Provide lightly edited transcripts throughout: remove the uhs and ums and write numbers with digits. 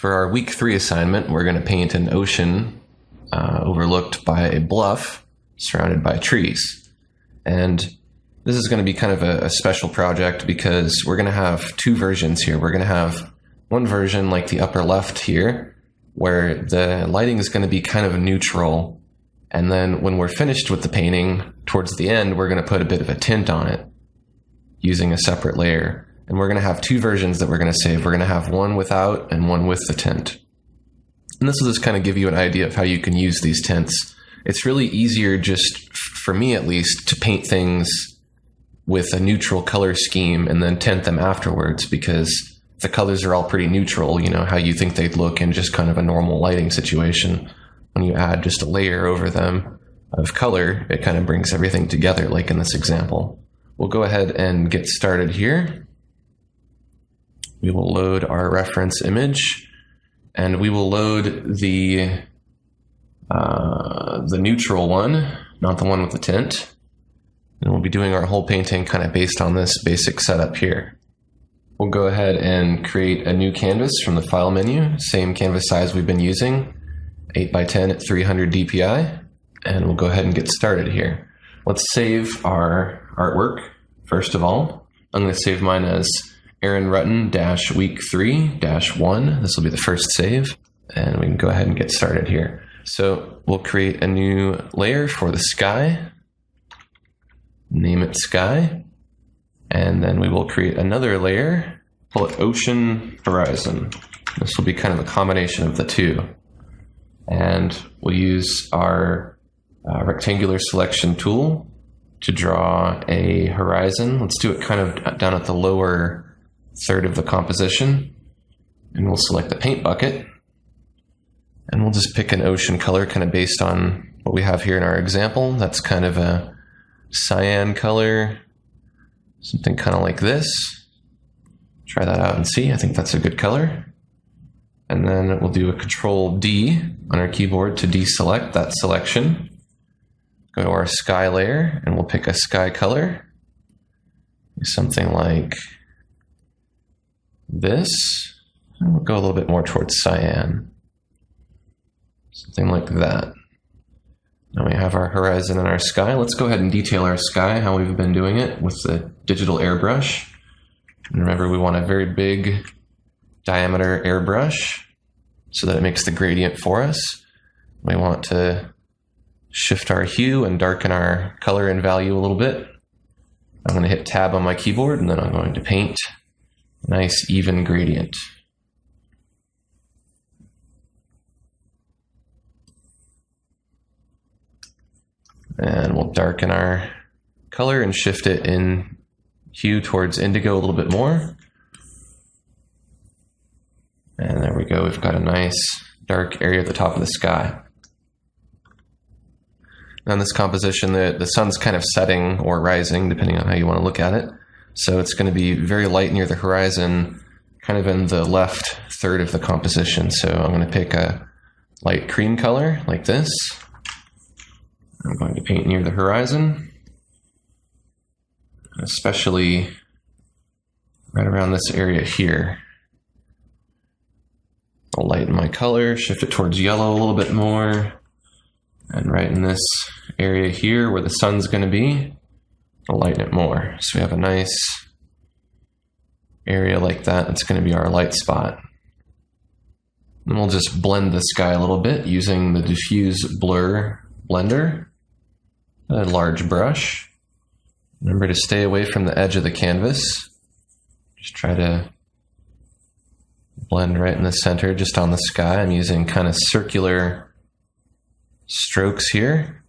For our week 3 assignment, we're going to paint an ocean overlooked by a bluff surrounded by trees. And this is going to be kind of a special project because we're going to have 2 versions here. We're going to have one version like the upper left here, where the lighting is going to be kind of neutral. And then when we're finished with the painting, towards the end, we're going to put a bit of a tint on it using a separate layer. And we're going to have 2 versions that we're going to save. We're going to have one without and one with the tint. And this will just kind of give you an idea of how you can use these tints. It's really easier, just for me at least, to paint things with a neutral color scheme and then tint them afterwards, because the colors are all pretty neutral, you know, how you think they'd look in just kind of a normal lighting situation. When you add just a layer over them of color, it kind of brings everything together, like in this example. We'll go ahead and get started here. We will load our reference image, and we will load the neutral one, not the one with the tint. And we'll be doing our whole painting kind of based on this basic setup here. We'll go ahead and create a new canvas from the file menu, same canvas size we've been using, 8x10 at 300 dpi, and we'll go ahead and get started here. Let's save our artwork. First of all, I'm going to save mine as Aaron Rutten -week 3-1. This will be the first save, and we can go ahead and get started here. So we'll create a new layer for the sky, name it sky, and then we will create another layer, call it ocean horizon. This will be kind of a combination of the 2. And we'll use our rectangular selection tool to draw a horizon. Let's do it kind of down at the lower third of the composition, and we'll select the paint bucket, and we'll just pick an ocean color kind of based on what we have here in our example. That's kind of a cyan color, something kind of like this. Try that out and see. I think that's a good color. And then we'll do a Control D on our keyboard to deselect that selection. Go to our sky layer, and we'll pick a sky color, something like this. And we'll go a little bit more towards cyan, something like that. Now we have our horizon and our sky. Let's go ahead and detail our sky how we've been doing it with the digital airbrush. And remember, we want a very big diameter airbrush so that it makes the gradient for us. We want to shift our hue and darken our color and value a little bit. I'm going to hit Tab on my keyboard, and then I'm going to paint a nice even gradient. And we'll darken our color and shift it in hue towards indigo a little bit more. And there we go. We've got a nice dark area at the top of the sky. Now in this composition, the sun's kind of setting or rising, depending on how you want to look at it. So it's going to be very light near the horizon, kind of in the left third of the composition. So I'm going to pick a light cream color like this. I'm going to paint near the horizon, especially right around this area here. I'll lighten my color, shift it towards yellow a little bit more, and right in this area here where the sun's going to be, I'll lighten it more. So we have a nice area like that. That's going to be our light spot. And we'll just blend the sky a little bit using the diffuse blur blender, a large brush. Remember to stay away from the edge of the canvas. Just try to blend right in the center, just on the sky. I'm using kind of circular strokes here.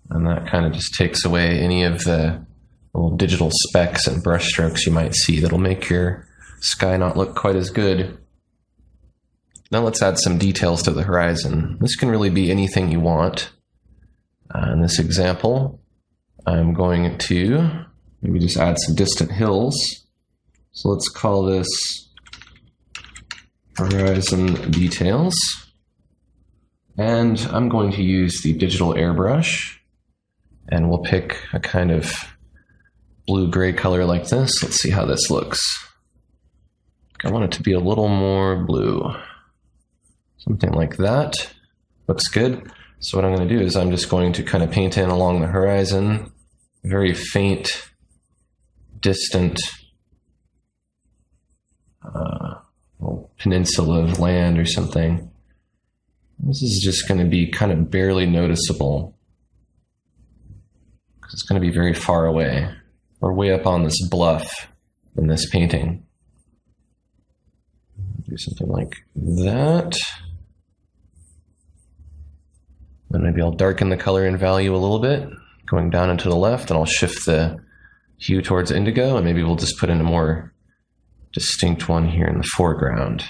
And that kind of just takes away any of the little digital specks and brush strokes you might see that'll make your sky not look quite as good. Now let's add some details to the horizon. This can really be anything you want. In this example, I'm going to maybe just add some distant hills. So let's call this horizon details. And I'm going to use the digital airbrush, and we'll pick a kind of blue-gray color like this. Let's see how this looks. I want it to be a little more blue. Something like that. Looks good. So what I'm going to do is I'm just going to kind of paint in along the horizon, very faint, distant peninsula of land or something. This is just going to be kind of barely noticeable because it's going to be very far away. We're way up on this bluff in this painting. Do something like that. Then maybe I'll darken the color and value a little bit, going down and to the left, and I'll shift the hue towards indigo, and maybe we'll just put in a more distinct one here in the foreground.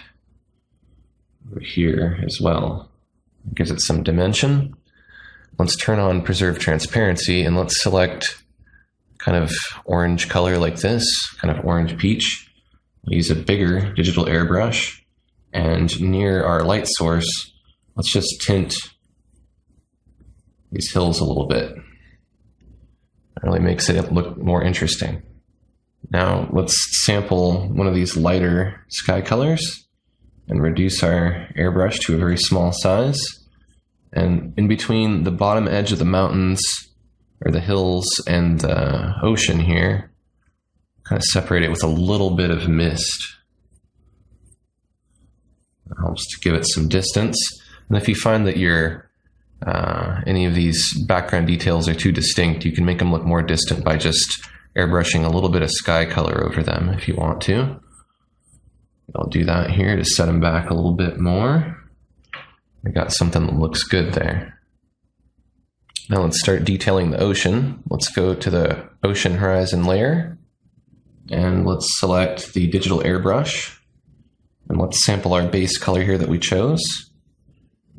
Over here as well. It gives it some dimension. Let's turn on preserve transparency, and let's select kind of orange color like this, kind of orange peach. We'll use a bigger digital airbrush, and near our light source, let's just tint these hills a little bit. It really makes it look more interesting. Now let's sample one of these lighter sky colors and reduce our airbrush to a very small size. And in between the bottom edge of the mountains, or the hills, and the ocean here, kind of separate it with a little bit of mist. It helps to give it some distance. And if you find that any of these background details are too distinct, you can make them look more distant by just airbrushing a little bit of sky color over them if you want to. I'll do that here to set them back a little bit more. I got something that looks good there. Now let's start detailing the ocean. Let's go to the ocean horizon layer, and let's select the digital airbrush, and let's sample our base color here that we chose,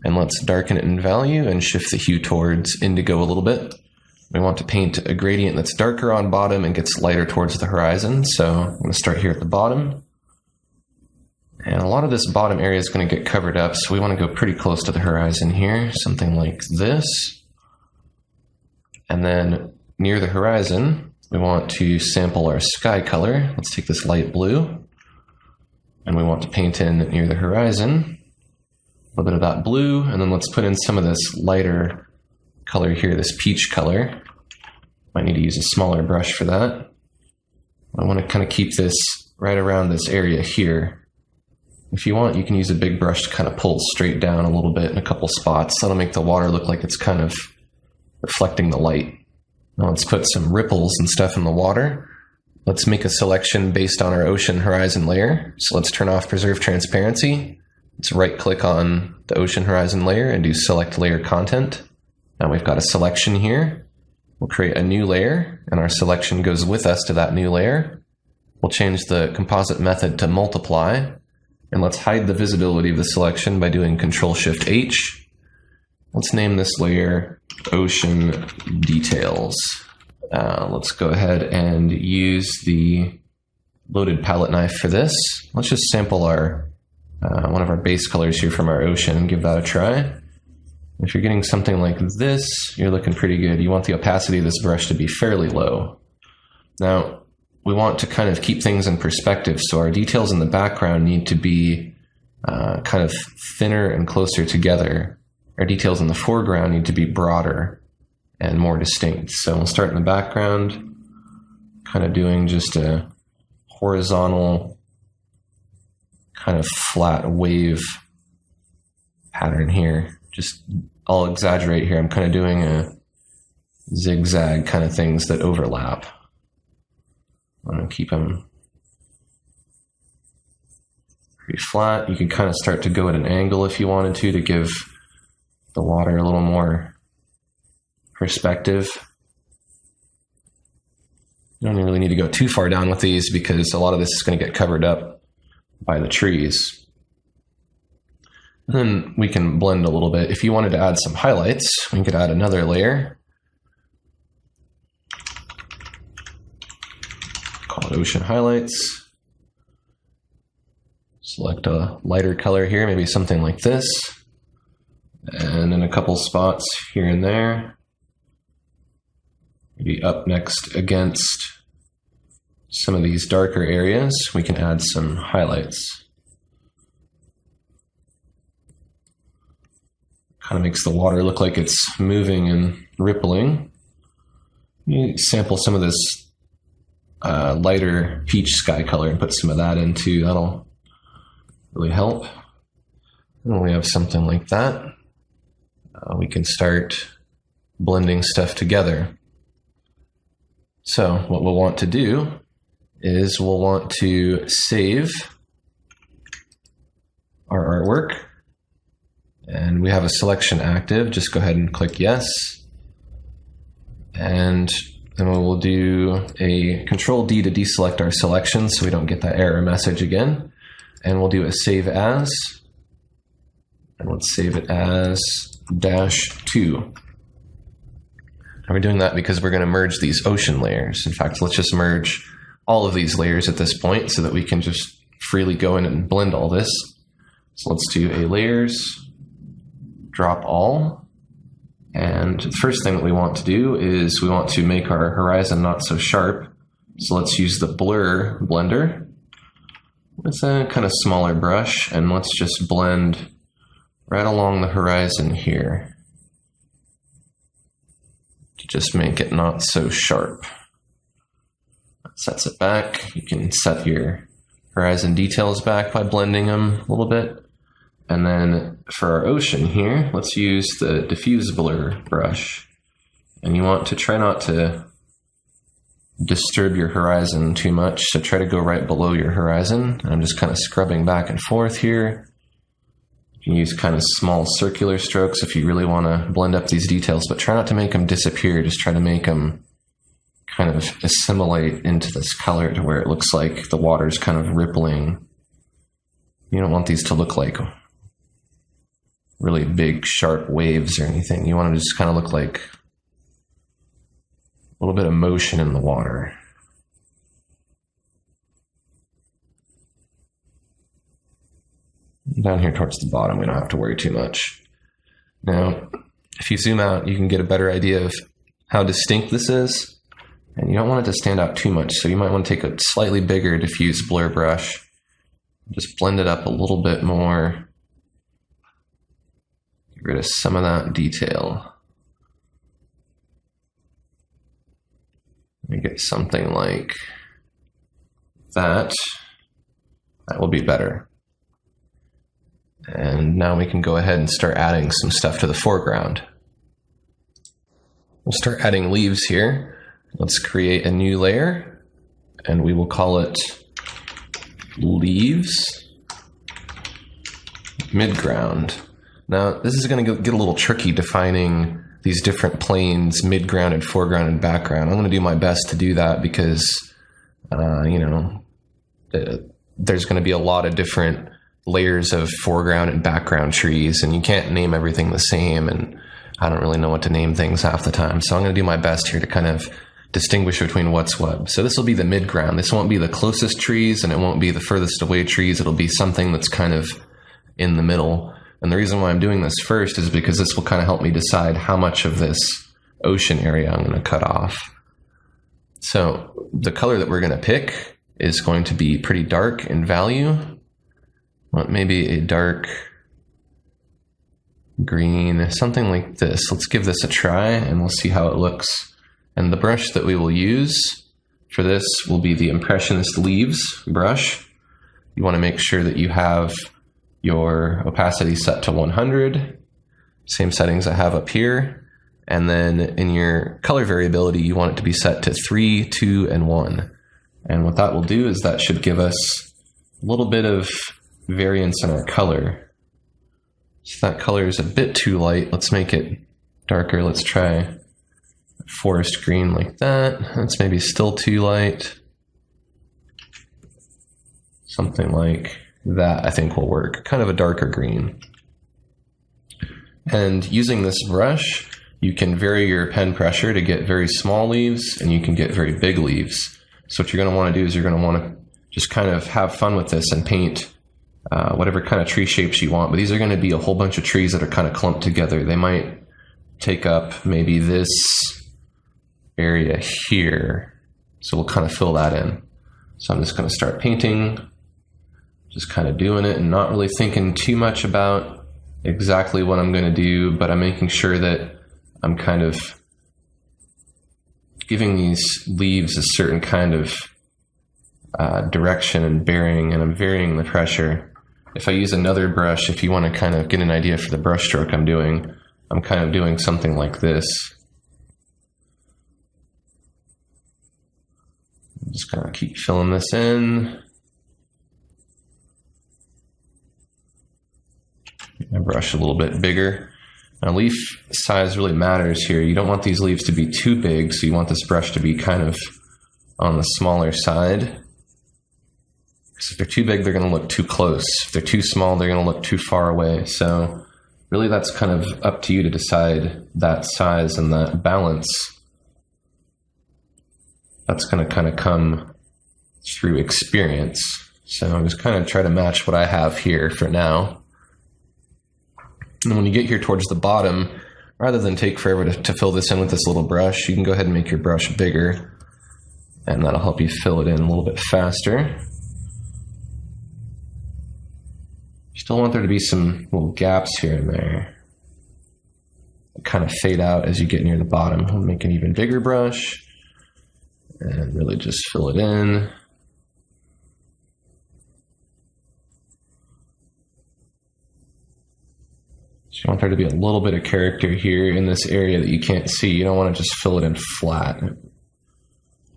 and let's darken it in value and shift the hue towards indigo a little bit. We want to paint a gradient that's darker on bottom and gets lighter towards the horizon, so I'm going to start here at the bottom. And a lot of this bottom area is going to get covered up, so we want to go pretty close to the horizon here, something like this. And then near the horizon, we want to sample our sky color. Let's take this light blue, and we want to paint in near the horizon a little bit of that blue, and then let's put in some of this lighter color here, this peach color. Might need to use a smaller brush for that. I want to kind of keep this right around this area here. If you want, you can use a big brush to kind of pull straight down a little bit in a couple spots. That'll make the water look like it's kind of reflecting the light. Now let's put some ripples and stuff in the water. Let's make a selection based on our ocean horizon layer. So let's turn off preserve transparency. Let's right click on the ocean horizon layer and do select layer content. Now we've got a selection here. We'll create a new layer, and our selection goes with us to that new layer. We'll change the composite method to multiply. And let's hide the visibility of the selection by doing Control-Shift-H. Let's name this layer Ocean Details. Let's go ahead and use the loaded palette knife for this. Let's just sample our one of our base colors here from our ocean and give that a try. If you're getting something like this, you're looking pretty good. You want the opacity of this brush to be fairly low. Now, we want to kind of keep things in perspective, so our details in the background need to be kind of thinner and closer together. Our details in the foreground need to be broader and more distinct. So we'll start in the background, kind of doing just a horizontal, kind of flat wave pattern here. Just, I'll exaggerate here. I'm kind of doing a zigzag kind of things that overlap. I'm going to keep them pretty flat. You can kind of start to go at an angle if you wanted to give the water a little more perspective. You don't really need to go too far down with these because a lot of this is going to get covered up by the trees. And then we can blend a little bit. If you wanted to add some highlights, we could add another layer. Call it Ocean Highlights. Select a lighter color here, maybe something like this. And in a couple spots here and there. Maybe up next against some of these darker areas, we can add some highlights. Kind of makes the water look like it's moving and rippling. You sample some of this lighter peach sky color and put some of that in too. That'll really help. And when we have something like that, we can start blending stuff together. So what we'll want to do is we'll want to save our artwork. And we have a selection active. Just go ahead and click yes. And then we'll do a Control D to deselect our selection so we don't get that error message again. And we'll do a save as. And let's save it as -2. And we're doing that because we're going to merge these ocean layers. In fact, let's just merge all of these layers at this point so that we can just freely go in and blend all this. So let's do a layers, drop all. And the first thing that we want to do is we want to make our horizon not so sharp. So let's use the blur blender. It's a kind of smaller brush, and let's just blend right along the horizon here to just make it not so sharp. That sets it back. You can set your horizon details back by blending them a little bit. And then for our ocean here, let's use the diffuse blur brush. And you want to try not to disturb your horizon too much, so try to go right below your horizon. And I'm just kind of scrubbing back and forth here. You can use kind of small circular strokes if you really want to blend up these details, but try not to make them disappear. Just try to make them kind of assimilate into this color to where it looks like the water's kind of rippling. You don't want these to look like really big, sharp waves or anything. You want to just kind of look like a little bit of motion in the water. Down here towards the bottom, we don't have to worry too much. Now, if you zoom out, you can get a better idea of how distinct this is. And you don't want it to stand out too much, so you might want to take a slightly bigger diffuse blur brush. Just blend it up a little bit more. Get rid of some of that detail. Let me get something like that. That will be better. And now we can go ahead and start adding some stuff to the foreground. We'll start adding leaves here. Let's create a new layer, and we will call it Leaves Midground. Now, this is going to get a little tricky defining these different planes, midground and foreground and background. I'm going to do my best to do that because, there's going to be a lot of different layers of foreground and background trees, and you can't name everything the same, and I don't really know what to name things half the time. So I'm going to do my best here to kind of distinguish between what's what. So this will be the midground. This won't be the closest trees, and it won't be the furthest away trees. It'll be something that's kind of in the middle. And the reason why I'm doing this first is because this will kind of help me decide how much of this ocean area I'm going to cut off. So the color that we're going to pick is going to be pretty dark in value. Well, maybe a dark green, something like this. Let's give this a try and we'll see how it looks. And the brush that we will use for this will be the Impressionist Leaves brush. You want to make sure that you have your opacity set to 100, same settings I have up here. And then in your color variability, you want it to be set to 3, 2, and 1. And what that will do is that should give us a little bit of variance in our color. So that color is a bit too light. Let's make it darker. Let's try forest green like that. That's maybe still too light. Something like that I think will work. Kind of a darker green. And using this brush, you can vary your pen pressure to get very small leaves, and you can get very big leaves. So what you're going to want to do is you're going to want to just kind of have fun with this and paint whatever kind of tree shapes you want. But these are going to be a whole bunch of trees that are kind of clumped together. They might take up maybe this area here. So we'll kind of fill that in. So I'm just going to start painting, just kind of doing it and not really thinking too much about exactly what I'm going to do, but I'm making sure that I'm kind of giving these leaves a certain kind of direction and bearing, and I'm varying the pressure. If I use another brush, if you want to kind of get an idea for the brush stroke I'm doing, I'm kind of doing something like this. I'm just going to keep filling this in. My brush a little bit bigger. Now, leaf size really matters here. You don't want these leaves to be too big, so you want this brush to be kind of on the smaller side. Because if they're too big, they're going to look too close. If they're too small, they're going to look too far away. So really that's kind of up to you to decide that size and that balance. That's going to kind of come through experience. So I'm just kind of try to match what I have here for now. And when you get here towards the bottom, rather than take forever to fill this in with this little brush, you can go ahead and make your brush bigger, and that'll help you fill it in a little bit faster. You still want there to be some little gaps here and there. Kind of fade out as you get near the bottom. I'll make an even bigger brush and really just fill it in. So you want there to be a little bit of character here in this area that you can't see. You don't want to just fill it in flat. It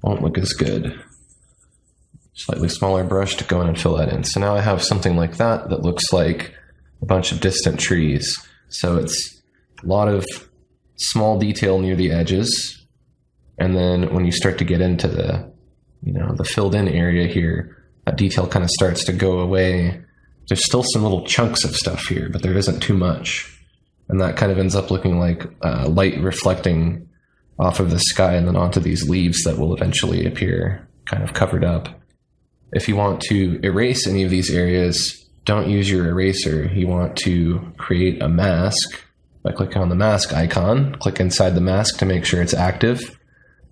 won't look as good. Slightly smaller brush to go in and fill that in. So now I have something like that that looks like a bunch of distant trees. So it's a lot of small detail near the edges. And then when you start to get into the, the filled in area here, that detail kind of starts to go away. There's still some little chunks of stuff here, but there isn't too much. And that kind of ends up looking like light reflecting off of the sky and then onto these leaves that will eventually appear kind of covered up. If you want to erase any of these areas, don't use your eraser. You want to create a mask by clicking on the mask icon. Click inside the mask to make sure it's active.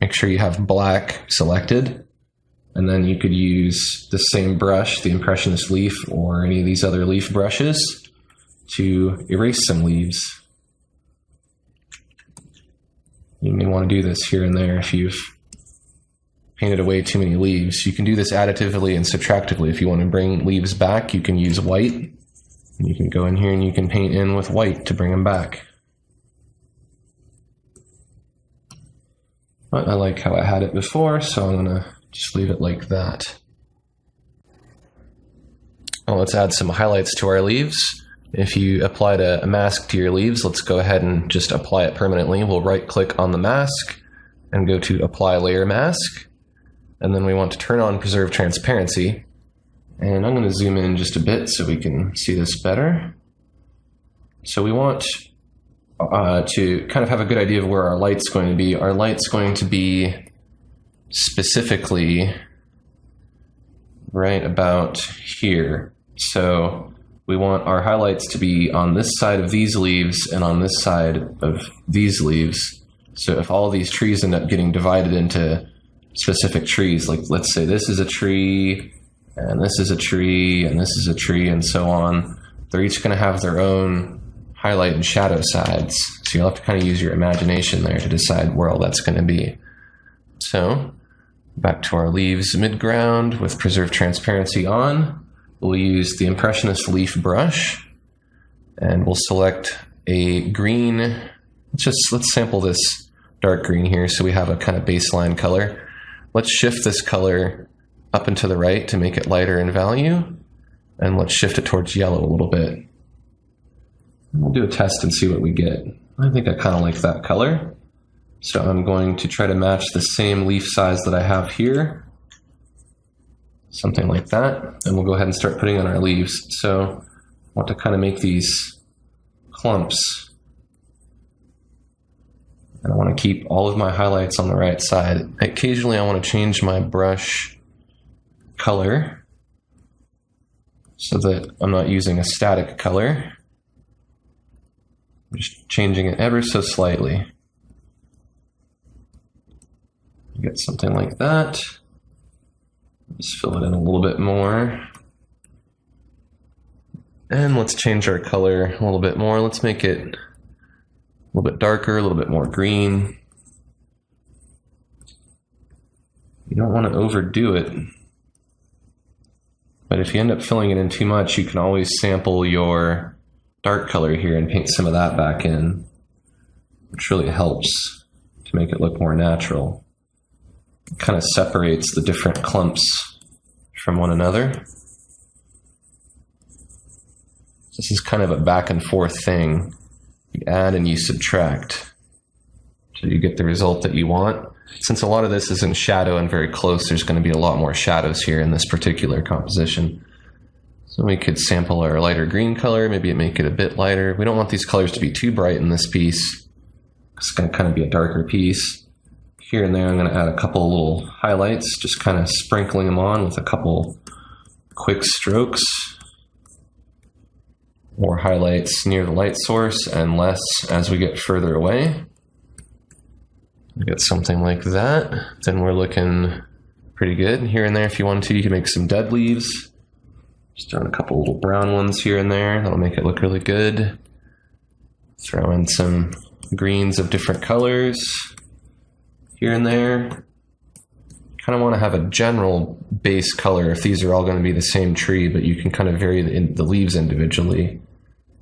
Make sure you have black selected. And then you could use the same brush, the Impressionist leaf, or any of these other leaf brushes to erase some leaves. You may want to do this here and there if you've painted away too many leaves. You can do this additively and subtractively. If you want to bring leaves back, you can use white. And you can go in here and you can paint in with white to bring them back. But I like how I had it before, so I'm going to just leave it like that. Well, let's add some highlights to our leaves. If you applied a mask to your leaves, let's go ahead and just apply it permanently. We'll right-click on the mask and go to Apply Layer Mask. And then we want to turn on Preserve Transparency. And I'm going to zoom in just a bit so we can see this better. So we want to kind of have a good idea of where our light's going to be. Our light's going to be specifically right about here. So we want our highlights to be on this side of these leaves and on this side of these leaves. So if all of these trees end up getting divided into specific trees, like let's say this is a tree, and this is a tree, and this is a tree, and so on, they're each going to have their own highlight and shadow sides. So you'll have to kind of use your imagination there to decide where all that's going to be. So back to our leaves midground with Preserve Transparency on. We'll use the Impressionist leaf brush, and we'll select a green. Let's sample this dark green here so we have a kind of baseline color. Let's shift this color up and to the right to make it lighter in value, and let's shift it towards yellow a little bit. We'll do a test and see what we get. I think I kind of like that color. So I'm going to try to match the same leaf size that I have here. Something like that. And we'll go ahead and start putting on our leaves. So I want to kind of make these clumps. And I want to keep all of my highlights on the right side. Occasionally I want to change my brush color so that I'm not using a static color. I'm just changing it ever so slightly. Get something like that. Just fill it in a little bit more. And let's change our color a little bit more. Let's make it a little bit darker, a little bit more green. You don't want to overdo it. But if you end up filling it in too much, you can always sample your dark color here and paint some of that back in, which really helps to make it look more natural. It kind of separates the different clumps from one another. This is kind of a back and forth thing. You add and you subtract till you get the result that you want. Since a lot of this is in shadow and very close, there's going to be a lot more shadows here in this particular composition. So we could sample our lighter green color, maybe make it a bit lighter. We don't want these colors to be too bright in this piece. It's going to kind of be a darker piece. Here and there, I'm going to add a couple little highlights, just kind of sprinkling them on with a couple quick strokes. More highlights near the light source and less as we get further away. We get something like that. Then we're looking pretty good. Here and there, if you want to, you can make some dead leaves. Just throw in a couple little brown ones here and there. That'll make it look really good. Throw in some greens of different colors here and there. Kind of want to have a general base color if these are all going to be the same tree, but you can kind of vary the leaves individually,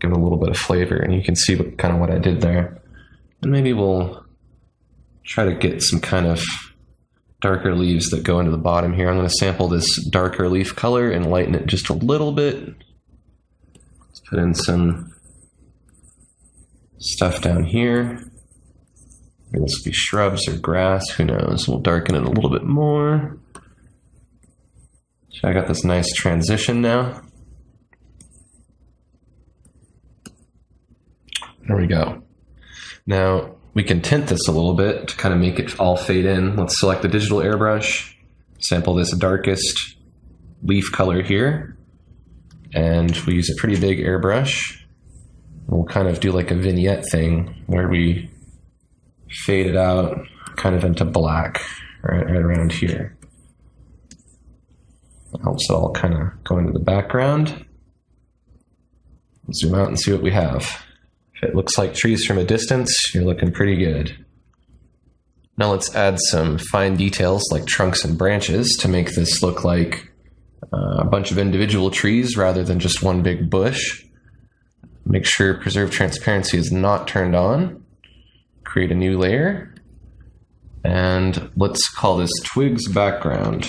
give it a little bit of flavor, and you can see kind of what I did there. And maybe we'll try to get some kind of darker leaves that go into the bottom here. I'm going to sample this darker leaf color and lighten it just a little bit. Let's put in some stuff down here. Maybe this will be shrubs or grass, who knows. We'll darken it a little bit more. So I got this nice transition now. There we go. Now, we can tint this a little bit to kind of make it all fade in. Let's select the digital airbrush, sample this darkest leaf color here, and we use a pretty big airbrush. We'll kind of do like a vignette thing where we fade it out kind of into black right around here. It helps it all kind of go into the background. Let's zoom out and see what we have. If it looks like trees from a distance, you're looking pretty good. Now let's add some fine details like trunks and branches to make this look like a bunch of individual trees rather than just one big bush. Make sure preserve transparency is not turned on. Create a new layer. And let's call this Twigs Background.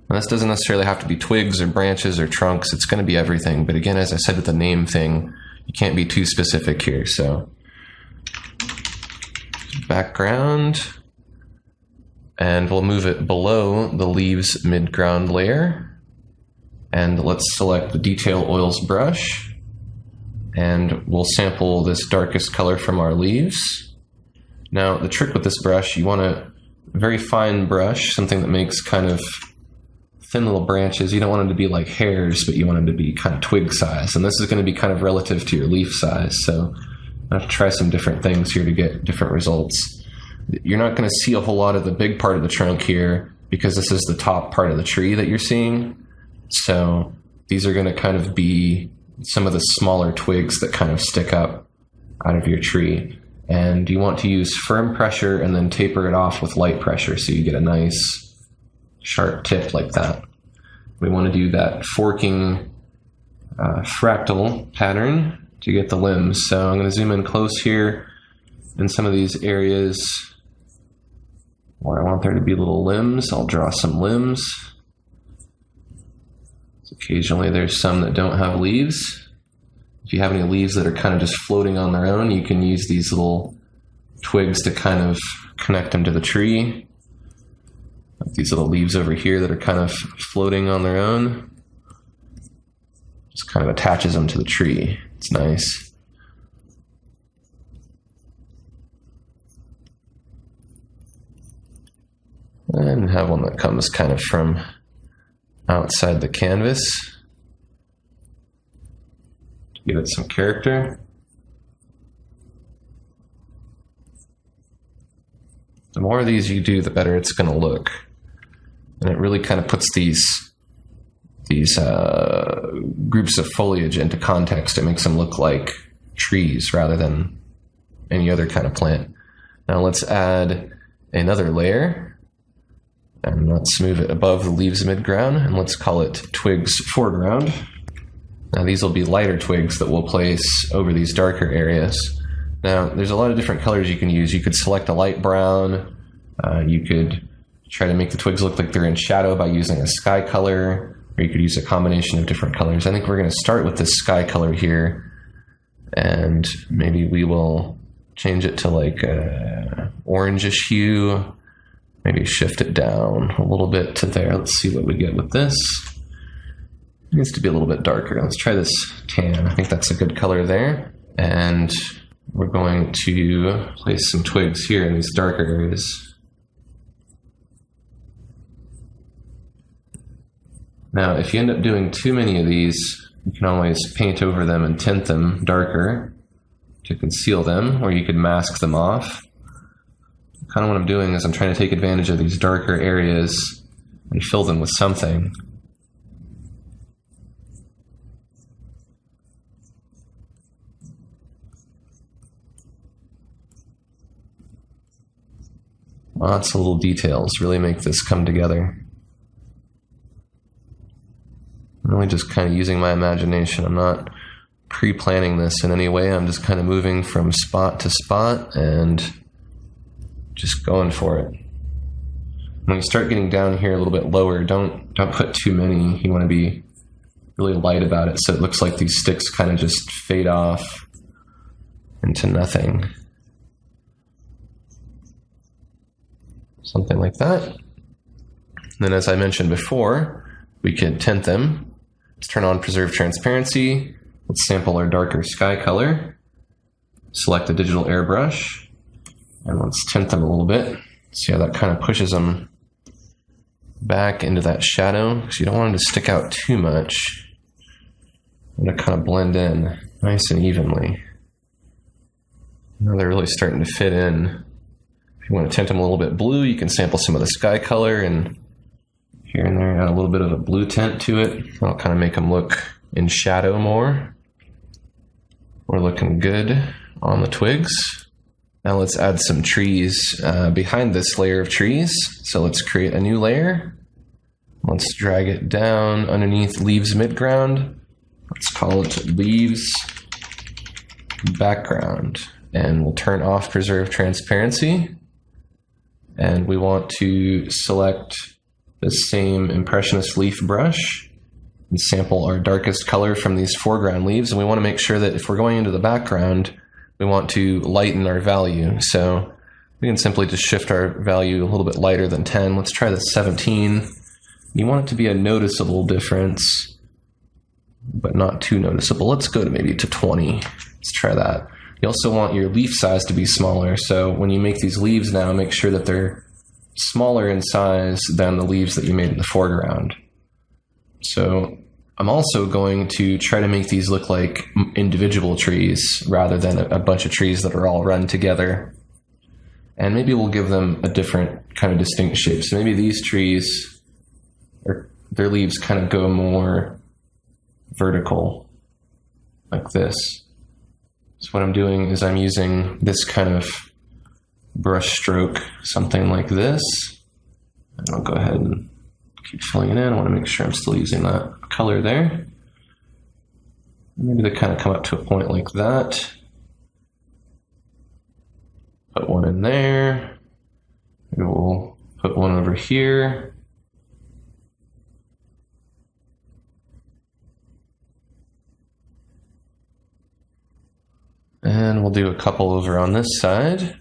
Now this doesn't necessarily have to be twigs or branches or trunks. It's going to be everything. But again, as I said with the name thing, you can't be too specific here. So background, and we'll move it below the leaves midground layer. And let's select the detail oils brush, and we'll sample this darkest color from our leaves. Now the trick with this brush, you want a very fine brush, something that makes kind of thin little branches. You don't want them to be like hairs, but you want them to be kind of twig size. And this is going to be kind of relative to your leaf size. So I have to try some different things here to get different results. You're not going to see a whole lot of the big part of the trunk here because this is the top part of the tree that you're seeing. So these are going to kind of be some of the smaller twigs that kind of stick up out of your tree. And you want to use firm pressure and then taper it off with light pressure so you get a nice sharp tip like that. We want to do that forking fractal pattern to get the limbs. So I'm going to zoom in close here in some of these areas where I want there to be little limbs. I'll draw some limbs. So occasionally there's some that don't have leaves. If you have any leaves that are kind of just floating on their own, you can use these little twigs to kind of connect them to the tree. These little leaves over here that are kind of floating on their own. Just kind of attaches them to the tree. It's nice. And have one that comes kind of from outside the canvas to give it some character. The more of these you do, the better it's going to look. And it really kind of puts these groups of foliage into context. It makes them look like trees rather than any other kind of plant. Now let's add another layer, and let's move it above the leaves midground, and let's call it Twigs Foreground. Now these will be lighter twigs that we'll place over these darker areas. Now there's a lot of different colors you can use. You could select a light brown. You could try to make the twigs look like they're in shadow by using a sky color, or you could use a combination of different colors. I think we're going to start with this sky color here, and maybe we will change it to like a orangish hue. Maybe shift it down a little bit to there. Let's see what we get with this. It needs to be a little bit darker. Let's try this tan. I think that's a good color there. And we're going to place some twigs here in these darker areas. Now, if you end up doing too many of these, you can always paint over them and tint them darker to conceal them, or you could mask them off. Kind of what I'm doing is I'm trying to take advantage of these darker areas and fill them with something. Lots of little details really make this come together. I'm really just kind of using my imagination. I'm not pre-planning this in any way. I'm just kind of moving from spot to spot and just going for it. When you start getting down here a little bit lower, don't put too many. You want to be really light about it so it looks like these sticks kind of just fade off into nothing. Something like that. And then, as I mentioned before, we can tint them. Let's turn on Preserve Transparency. Let's sample our darker sky color. Select a digital airbrush. And let's tint them a little bit. See how that kind of pushes them back into that shadow, because you don't want them to stick out too much. And to kind of blend in nice and evenly. Now they're really starting to fit in. If you want to tint them a little bit blue, you can sample some of the sky color and here and there add a little bit of a blue tint to it. That'll kind of make them look in shadow more. We're looking good on the twigs. Now let's add some trees behind this layer of trees. So let's create a new layer. Let's drag it down underneath leaves midground. Let's call it leaves background. And we'll turn off preserve transparency. And we want to select the same Impressionist leaf brush and sample our darkest color from these foreground leaves. And we want to make sure that if we're going into the background, we want to lighten our value. So we can simply just shift our value a little bit lighter than 10. Let's try the 17. You want it to be a noticeable difference, but not too noticeable. Let's go to maybe to 20. Let's try that. You also want your leaf size to be smaller. So when you make these leaves now, make sure that they're smaller in size than the leaves that you made in the foreground. So I'm also going to try to make these look like individual trees rather than a bunch of trees that are all run together. And maybe we'll give them a different kind of distinct shape. So maybe these trees, their leaves kind of go more vertical, like this. So what I'm doing is I'm using this kind of brush stroke, something like this. And I'll go ahead and keep filling it in. I want to make sure I'm still using that color there. Maybe they kind of come up to a point like that. Put one in there. Maybe we'll put one over here. And we'll do a couple over on this side,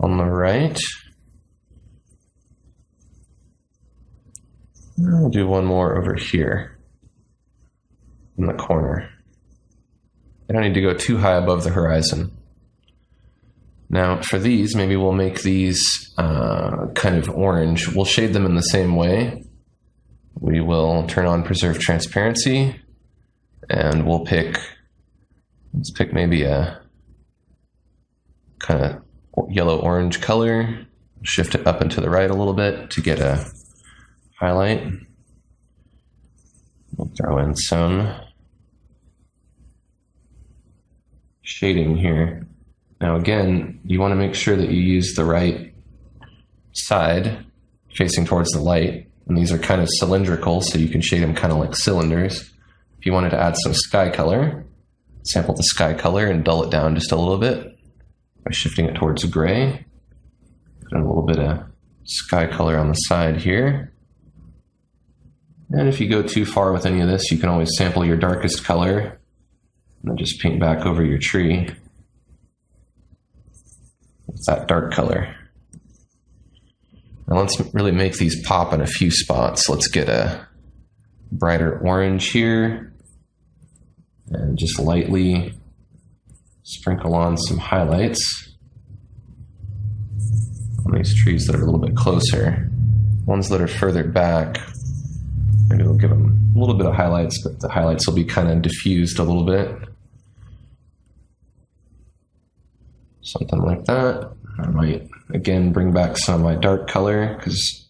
on the right. And we'll do one more over here in the corner. I don't need to go too high above the horizon. Now for these, maybe we'll make these kind of orange. We'll shade them in the same way. We will turn on Preserve Transparency, and we'll let's pick maybe a kind of yellow-orange color. Shift it up and to the right a little bit to get a highlight. We'll throw in some shading here. Now again, you want to make sure that you use the right side facing towards the light. And these are kind of cylindrical, so you can shade them kind of like cylinders. If you wanted to add some sky color, sample the sky color and dull it down just a little bit by shifting it towards gray. Put a little bit of sky color on the side here. And if you go too far with any of this, you can always sample your darkest color and then just paint back over your tree with that dark color. Now let's really make these pop in a few spots. Let's get a brighter orange here and just lightly sprinkle on some highlights on these trees that are a little bit closer. Ones that are further back, maybe we'll give them a little bit of highlights, but the highlights will be kind of diffused a little bit. Something like that. I might, again, bring back some of my dark color because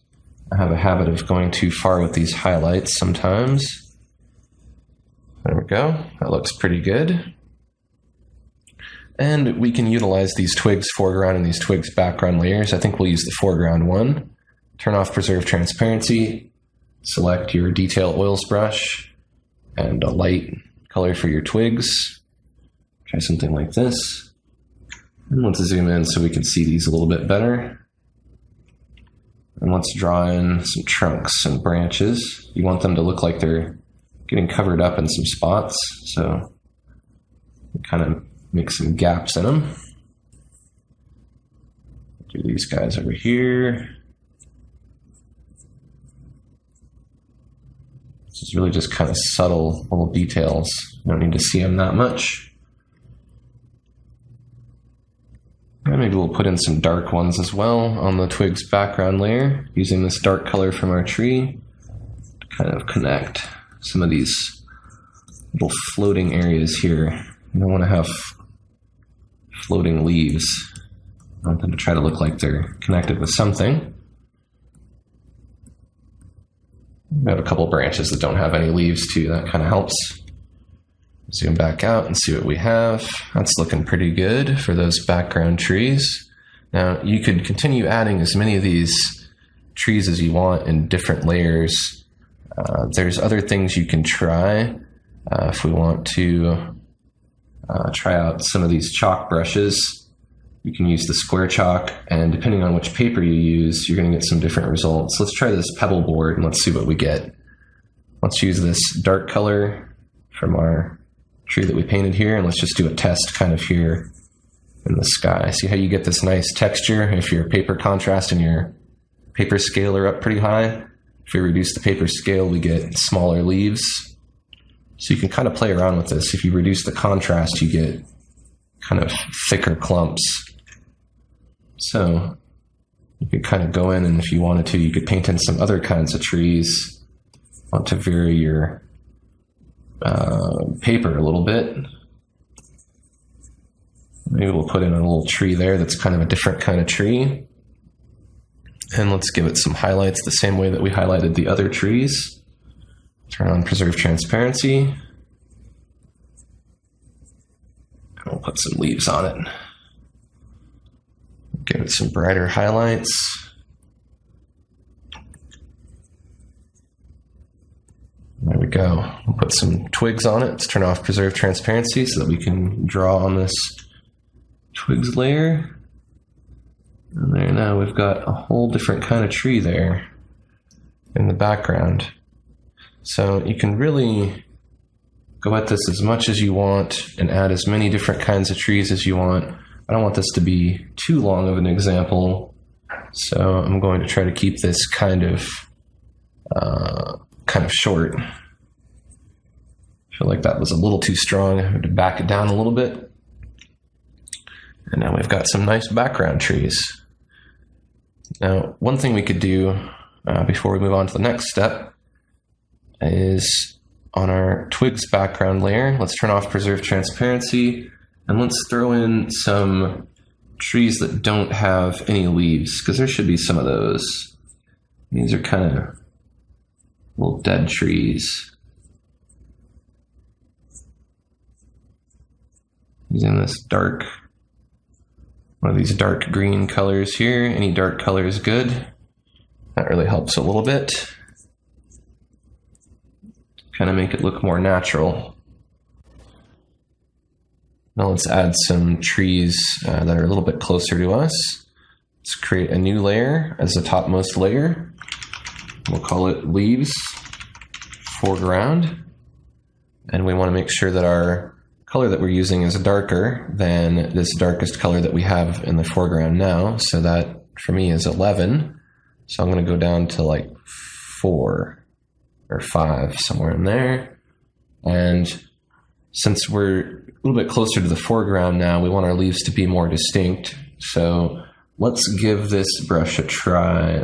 I have a habit of going too far with these highlights sometimes. There we go. That looks pretty good. And we can utilize these Twigs Foreground and these Twigs Background layers. I think we'll use the foreground one. Turn off Preserve Transparency. Select your Detail Oils brush and a light color for your twigs. Try something like this. And let's zoom in so we can see these a little bit better. And let's draw in some trunks and branches. You want them to look like they're getting covered up in some spots, so kind of make some gaps in them. Do these guys over here. This is really just kind of subtle little details. You don't need to see them that much. And maybe we'll put in some dark ones as well on the Twigs background layer, using this dark color from our tree to kind of connect some of these little floating areas here. You don't want to have floating leaves. I want them to try to look like they're connected with something. We have a couple branches that don't have any leaves too. That kind of helps. Zoom back out and see what we have. That's looking pretty good for those background trees. Now you could continue adding as many of these trees as you want in different layers. There's other things you can try. If we want to try out some of these chalk brushes, you can use the square chalk, and depending on which paper you use, you're going to get some different results. Let's try this pebble board and let's see what we get. Let's use this dark color from our tree that we painted here, and let's just do a test kind of here in the sky. See how you get this nice texture if your paper contrast and your paper scale are up pretty high. If we reduce the paper scale, we get smaller leaves. So you can kind of play around with this. If you reduce the contrast, you get kind of thicker clumps. So you could kind of go in, and if you wanted to, you could paint in some other kinds of trees. Want to vary your paper a little bit. Maybe we'll put in a little tree there that's kind of a different kind of tree. And let's give it some highlights the same way that we highlighted the other trees. Turn on Preserve Transparency. And we'll put some leaves on it. Give it some brighter highlights. There we go. We'll put some twigs on it. Let's turn off Preserve Transparency so that we can draw on this twigs layer. And there, now we've got a whole different kind of tree there in the background. So you can really go at this as much as you want and add as many different kinds of trees as you want. I don't want this to be too long of an example, so I'm going to try to keep this kind of short. I feel like that was a little too strong. I had to back it down a little bit. And now we've got some nice background trees. Now, one thing we could do before we move on to the next step is on our twigs background layer, let's turn off Preserve Transparency, and let's throw in some trees that don't have any leaves, because there should be some of those. These are kind of little dead trees. Using this one of these dark green colors here. Any dark color is good. That really helps a little bit. Kind of make it look more natural. Now let's add some trees that are a little bit closer to us. Let's create a new layer as the topmost layer. We'll call it Leaves Foreground. And we want to make sure that our color that we're using is darker than this darkest color that we have in the foreground now. So that for me is 11. So I'm going to go down to like 4 or 5, somewhere in there. And since we're a little bit closer to the foreground now, we want our leaves to be more distinct. So let's give this brush a try,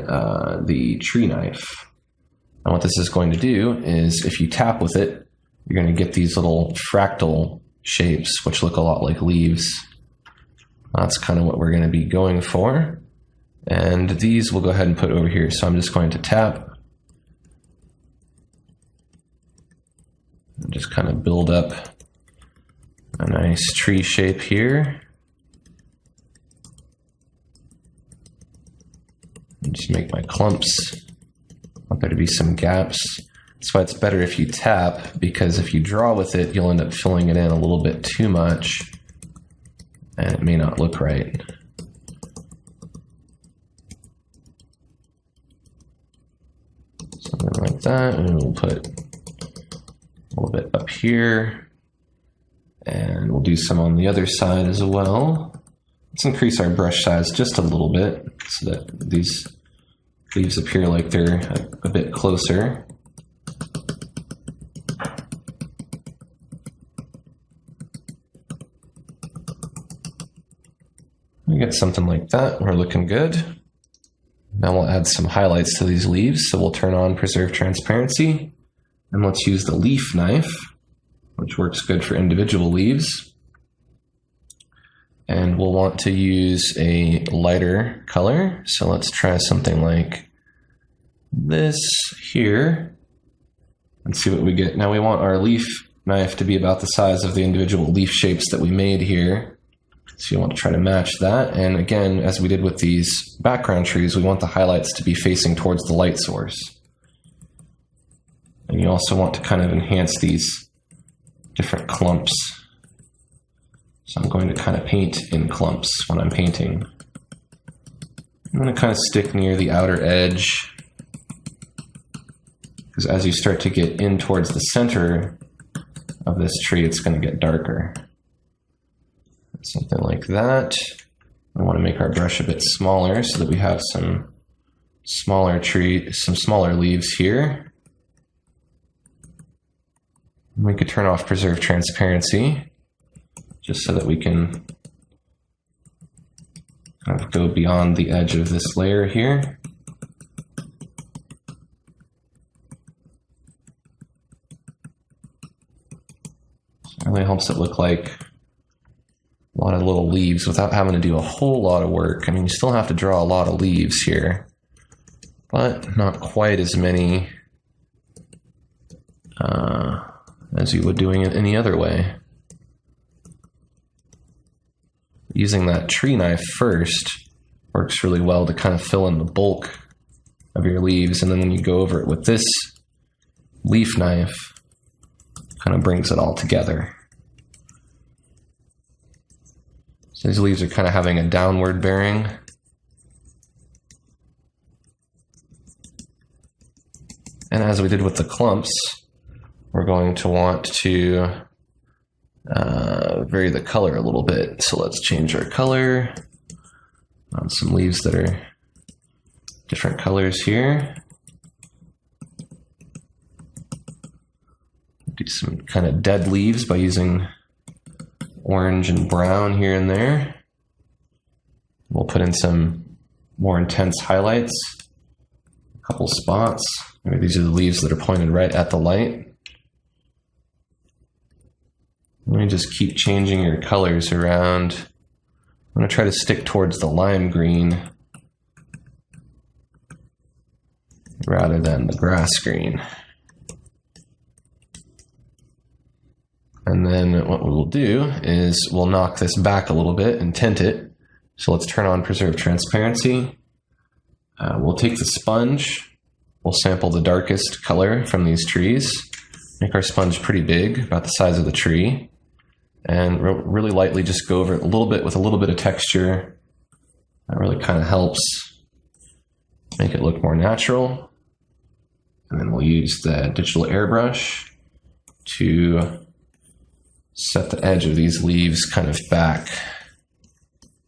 the tree knife. And what this is going to do is if you tap with it, you're going to get these little fractal shapes, which look a lot like leaves. That's kind of what we're going to be going for. And these we'll go ahead and put over here. So I'm just going to tap and just kind of build up a nice tree shape here. And just make my clumps. I want there to be some gaps. That's why it's better if you tap, because if you draw with it, you'll end up filling it in a little bit too much, and it may not look right. Something like that, and we'll put a little bit up here, and we'll do some on the other side as well. Let's increase our brush size just a little bit so that these leaves appear like they're a bit closer. We get something like that. We're looking good. Now we'll add some highlights to these leaves. So we'll turn on Preserve Transparency. And let's use the leaf knife, which works good for individual leaves. And we'll want to use a lighter color. So let's try something like this here and see what we get. Now we want our leaf knife to be about the size of the individual leaf shapes that we made here. So you want to try to match that. And again, as we did with these background trees, we want the highlights to be facing towards the light source. And you also want to kind of enhance these different clumps. So I'm going to kind of paint in clumps when I'm painting. I'm going to kind of stick near the outer edge, because as you start to get in towards the center of this tree, it's going to get darker. Something like that. I want to make our brush a bit smaller so that we have some smaller leaves here. We could turn off Preserve Transparency just so that we can kind of go beyond the edge of this layer here. It really helps it look like a lot of little leaves without having to do a whole lot of work. I mean, you still have to draw a lot of leaves here, but not quite as many as you would doing it any other way. Using that tree knife first works really well to kind of fill in the bulk of your leaves, and then when you go over it with this leaf knife, kind of brings it all together. So these leaves are kind of having a downward bearing. And as we did with the clumps, we're going to want to vary the color a little bit. So let's change our color on some leaves that are different colors here. Do some kind of dead leaves by using orange and brown here and there. We'll put in some more intense highlights, a couple spots. Maybe these are the leaves that are pointed right at the light. Let me just keep changing your colors around. I'm going to try to stick towards the lime green rather than the grass green. And then what we will do is we'll knock this back a little bit and tint it. So let's turn on Preserve Transparency. We'll take the sponge. We'll sample the darkest color from these trees. Make our sponge pretty big, about the size of the tree. And really lightly just go over it a little bit with a little bit of texture. That really kind of helps make it look more natural. And then we'll use the digital airbrush to set the edge of these leaves kind of back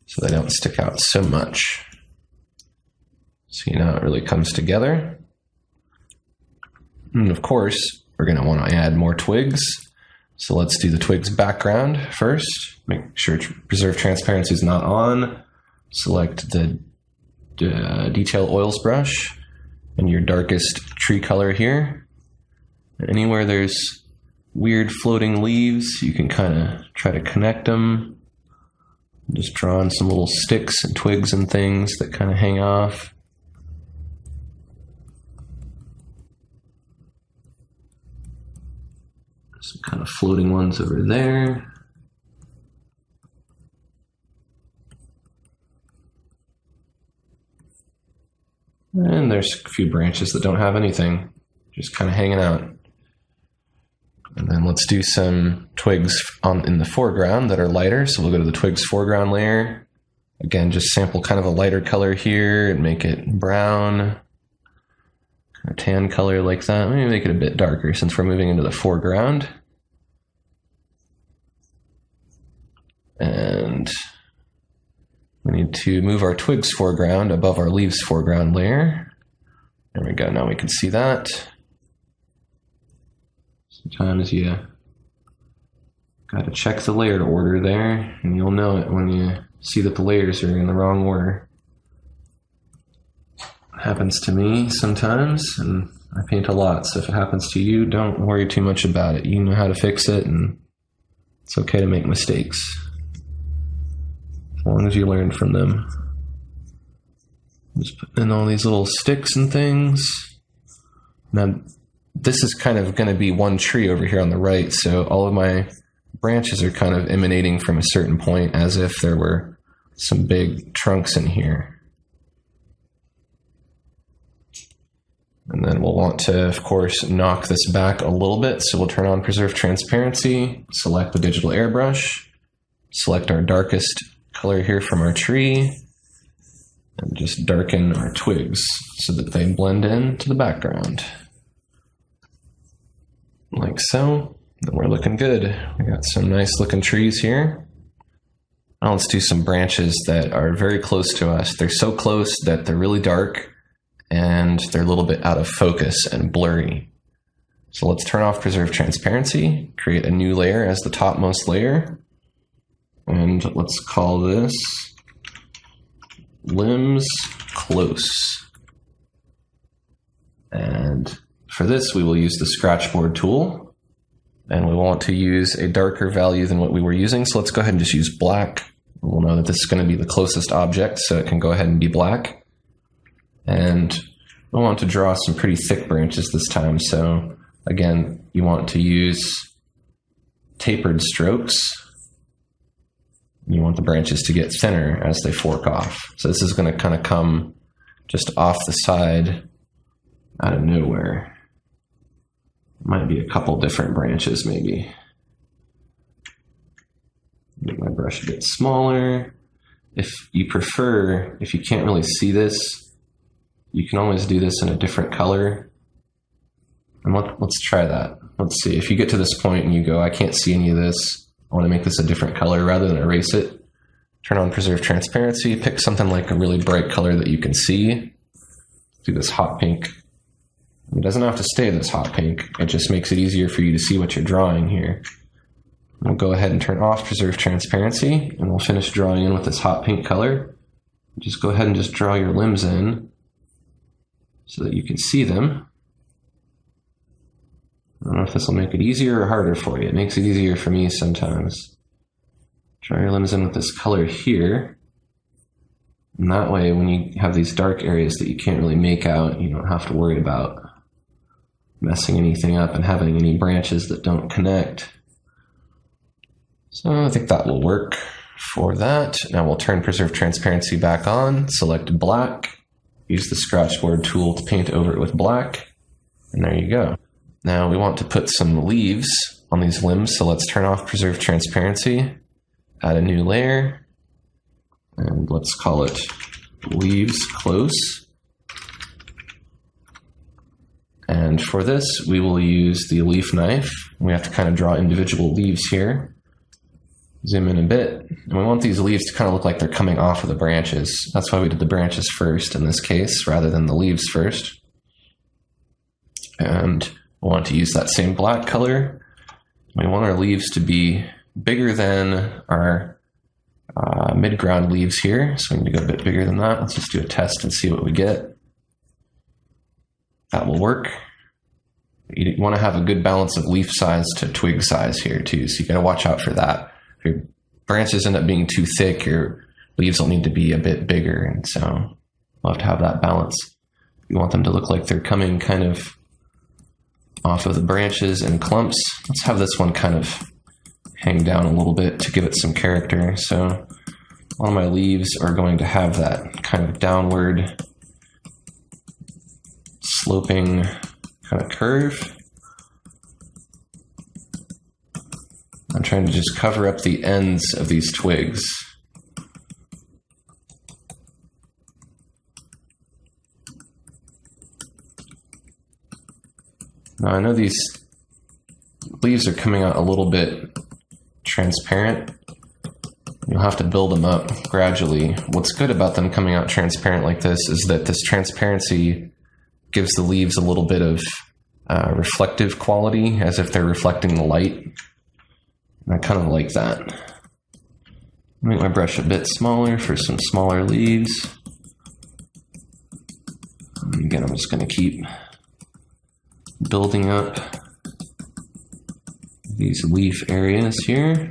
so they don't stick out so much. So you know it really comes together. And of course, we're going to want to add more twigs. So let's do the twigs background first. Make sure Preserve Transparency is not on. Select the Detail Oils brush and your darkest tree color here. Anywhere there's weird floating leaves, you can kind of try to connect them. Just draw on some little sticks and twigs and things that kind of hang off. Some kind of floating ones over there. And there's a few branches that don't have anything, just kind of hanging out. And then let's do some twigs in the foreground that are lighter. So we'll go to the Twigs Foreground layer. Again, just sample kind of a lighter color here and make it brown. Kind of tan color like that. Maybe make it a bit darker since we're moving into the foreground. And we need to move our Twigs Foreground above our Leaves Foreground layer. There we go, now we can see that. Sometimes you gotta check the layer order there, and you'll know it when you see that the layers are in the wrong order. It happens to me sometimes, and I paint a lot, so if it happens to you, don't worry too much about it. You know how to fix it, and it's okay to make mistakes, as long as you learn from them. Just put in all these little sticks and things. Now, this is kind of going to be one tree over here on the right, so all of my branches are kind of emanating from a certain point as if there were some big trunks in here. And then we'll want to, of course, knock this back a little bit, so we'll turn on Preserve Transparency, select the digital airbrush, select our darkest color here from our tree, and just darken our twigs so that they blend in to the background. Like so. And we're looking good. We got some nice looking trees here. Now let's do some branches that are very close to us. They're so close that they're really dark and they're a little bit out of focus and blurry. So let's turn off Preserve Transparency, create a new layer as the topmost layer, and let's call this Limbs Close. And for this, we will use the Scratchboard tool, and we want to use a darker value than what we were using. So let's go ahead and just use black. We'll know that this is going to be the closest object, so it can go ahead and be black. And we want to draw some pretty thick branches this time. So again, you want to use tapered strokes. You want the branches to get thinner as they fork off. So this is going to kind of come just off the side out of nowhere. Might be a couple different branches maybe. Make my brush a bit smaller. If you prefer, if you can't really see this, you can always do this in a different color. And let's try that. Let's see, if you get to this point and you go, I can't see any of this, I want to make this a different color rather than erase it, turn on Preserve Transparency, pick something like a really bright color that you can see. Do this hot pink. It doesn't have to stay this hot pink, it just makes it easier for you to see what you're drawing here. We'll go ahead and turn off Preserve Transparency, and we'll finish drawing in with this hot pink color. Just go ahead and just draw your limbs in so that you can see them. I don't know if this will make it easier or harder for you. It makes it easier for me sometimes. Draw your limbs in with this color here. And that way, when you have these dark areas that you can't really make out, you don't have to worry about messing anything up and having any branches that don't connect. So I think that will work for that. Now we'll turn Preserve Transparency back on, select black, use the scratchboard tool to paint over it with black, and there you go. Now we want to put some leaves on these limbs, so let's turn off Preserve Transparency, add a new layer, and let's call it Leaves Close. And for this, we will use the leaf knife. We have to kind of draw individual leaves here. Zoom in a bit, and we want these leaves to kind of look like they're coming off of the branches. That's why we did the branches first in this case, rather than the leaves first. And we want to use that same black color. We want our leaves to be bigger than our mid-ground leaves here, so we need to go a bit bigger than that. Let's just do a test and see what we get. That will work. You want to have a good balance of leaf size to twig size here too, so you got to watch out for that. If your branches end up being too thick, your leaves will need to be a bit bigger, and so we'll have to have that balance. You want them to look like they're coming kind of off of the branches in clumps. Let's have this one kind of hang down a little bit to give it some character. So all of my leaves are going to have that kind of downward sloping kind of curve. I'm trying to just cover up the ends of these twigs. Now I know these leaves are coming out a little bit transparent. You'll have to build them up gradually. What's good about them coming out transparent like this is that this transparency gives the leaves a little bit of reflective quality, as if they're reflecting the light. And I kind of like that. Make my brush a bit smaller for some smaller leaves. And again, I'm just going to keep building up these leaf areas here.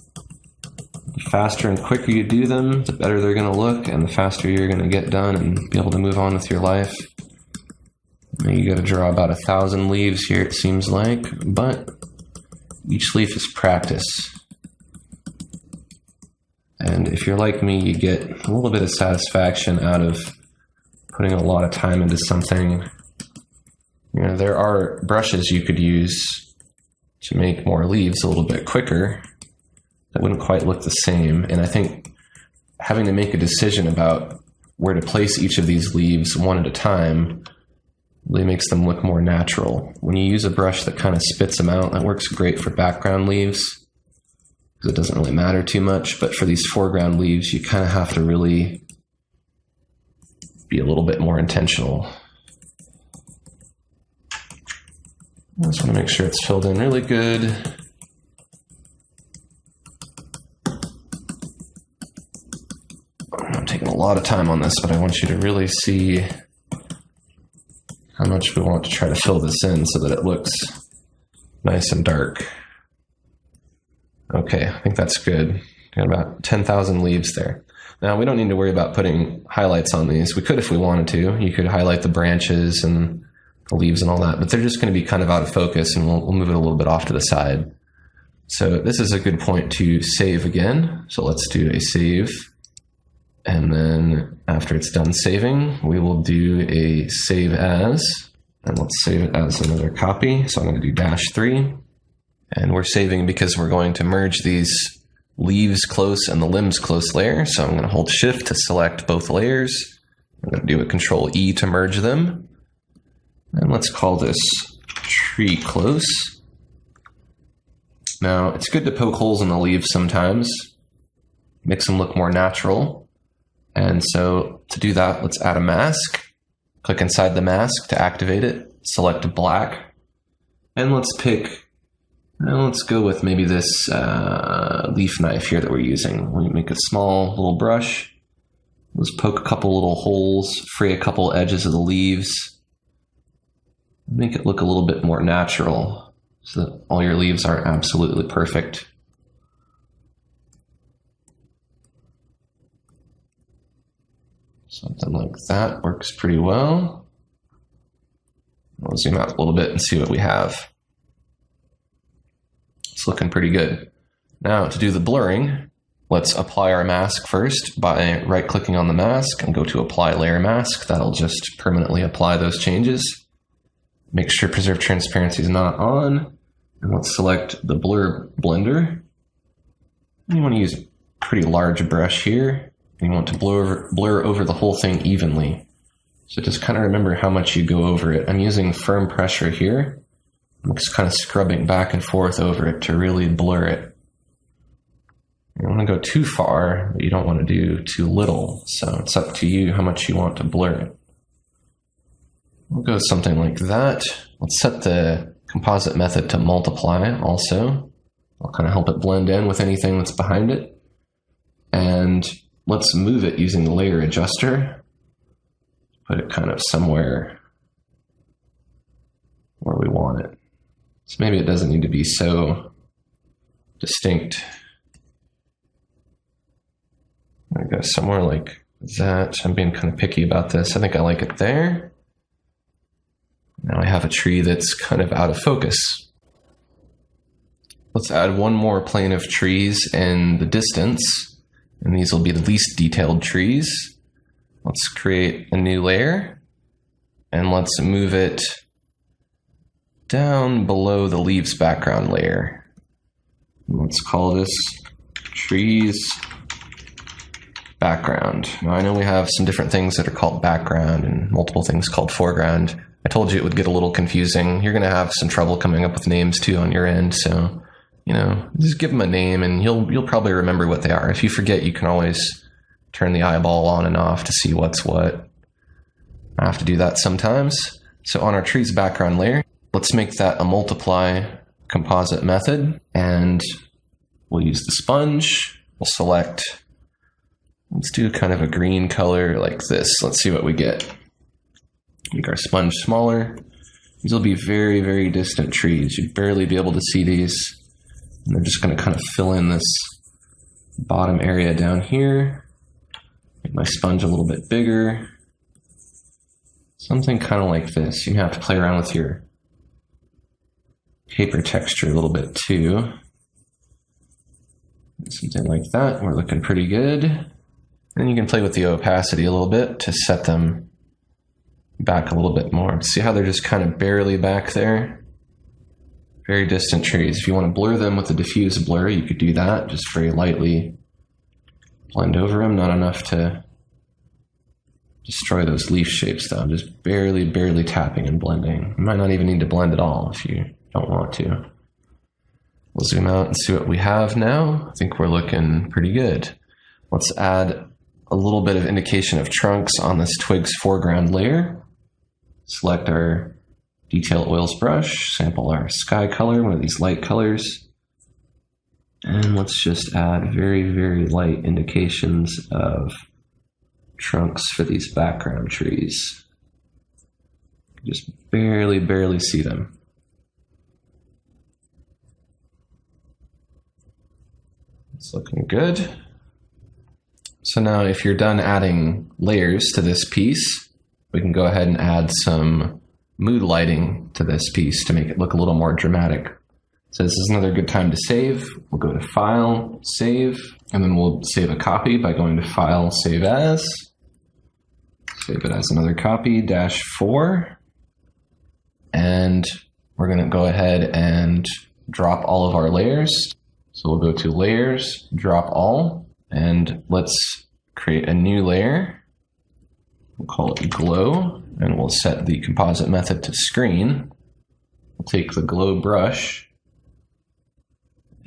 The faster and quicker you do them, the better they're going to look, and the faster you're going to get done and be able to move on with your life. Now you got to draw about 1,000 leaves here, it seems like, but each leaf is practice. And if you're like me, you get a little bit of satisfaction out of putting a lot of time into something. You know, there are brushes you could use to make more leaves a little bit quicker that wouldn't quite look the same. And I think having to make a decision about where to place each of these leaves one at a time really makes them look more natural. When you use a brush that kind of spits them out, that works great for background leaves because it doesn't really matter too much. But for these foreground leaves, you kind of have to really be a little bit more intentional. I just want to make sure it's filled in really good. I'm taking a lot of time on this, but I want you to really see how much we want to try to fill this in so that it looks nice and dark. Okay, I think that's good. Got about 10,000 leaves there. Now we don't need to worry about putting highlights on these. We could if we wanted to. You could highlight the branches and the leaves and all that, but they're just going to be kind of out of focus, and we'll move it a little bit off to the side. So this is a good point to save again. So let's do a save. And then after it's done saving, we will do a save as, and let's save it as another copy. So I'm going to do -3, and we're saving because we're going to merge these leaves close and the limbs close layer. So I'm going to hold Shift to select both layers. I'm going to do a Control E to merge them. And let's call this tree close. Now it's good to poke holes in the leaves sometimes, makes them look more natural. And so to do that, let's add a mask. Click inside the mask to activate it. Select black. And let's go with maybe this leaf knife here that we're using. We make a small little brush. Let's poke a couple little holes, fray a couple edges of the leaves. Make it look a little bit more natural so that all your leaves are absolutely perfect. Something like that works pretty well. We'll zoom out a little bit and see what we have. It's looking pretty good. Now to do the blurring, let's apply our mask first by right-clicking on the mask and go to Apply Layer Mask. That'll just permanently apply those changes. Make sure Preserve Transparency is not on. And let's select the Blur Blender. You want to use a pretty large brush here. And you want to blur over the whole thing evenly. So just kind of remember how much you go over it. I'm using firm pressure here. I'm just kind of scrubbing back and forth over it to really blur it. You don't want to go too far, but you don't want to do too little. So it's up to you how much you want to blur it. We'll go something like that. Let's set the composite method to multiply also. I'll kind of help it blend in with anything that's behind it. And let's move it using the layer adjuster. Put it kind of somewhere where we want it. So maybe it doesn't need to be so distinct. I'm gonna go somewhere like that. I'm being kind of picky about this. I think I like it there. Now I have a tree that's kind of out of focus. Let's add one more plane of trees in the distance, and these will be the least detailed trees. Let's create a new layer, and let's move it down below the leaves background layer. Let's call this trees background. Now I know we have some different things that are called background and multiple things called foreground. I told you it would get a little confusing. You're going to have some trouble coming up with names too on your end, so just give them a name and you'll probably remember what they are. If you forget, you can always turn the eyeball on and off to see what's what. I have to do that sometimes. So on our trees background layer, let's make that a multiply composite method, and we'll use the sponge. We'll select, let's do kind of a green color like this. Let's see what we get. Make our sponge smaller. These will be very, very distant trees. You'd barely be able to see these. And they're just going to kind of fill in this bottom area down here. Make my sponge a little bit bigger. Something kind of like this. You have to play around with your paper texture a little bit too. Something like that. We're looking pretty good. And you can play with the opacity a little bit to set them back a little bit more. See how they're just kind of barely back there? Very distant trees. If you want to blur them with a diffuse blur, you could do that. Just very lightly blend over them. Not enough to destroy those leaf shapes though. Just barely tapping and blending. You might not even need to blend at all if you don't want to. We'll zoom out and see what we have now. I think we're looking pretty good. Let's add a little bit of indication of trunks on this Twigs Foreground layer. Select our Detail Oils brush, sample our sky color, one of these light colors. And let's just add very, very light indications of trunks for these background trees. Just barely see them. It's looking good. So now if you're done adding layers to this piece, we can go ahead and add some mood lighting to this piece to make it look a little more dramatic. So this is another good time to save. We'll go to File, Save, and then we'll save a copy by going to File, Save As. Save it as another copy, -4. And we're going to go ahead and drop all of our layers. So we'll go to Layers, Drop All. And let's create a new layer. We'll call it Glow, and we'll set the composite method to Screen. We'll take the glow brush,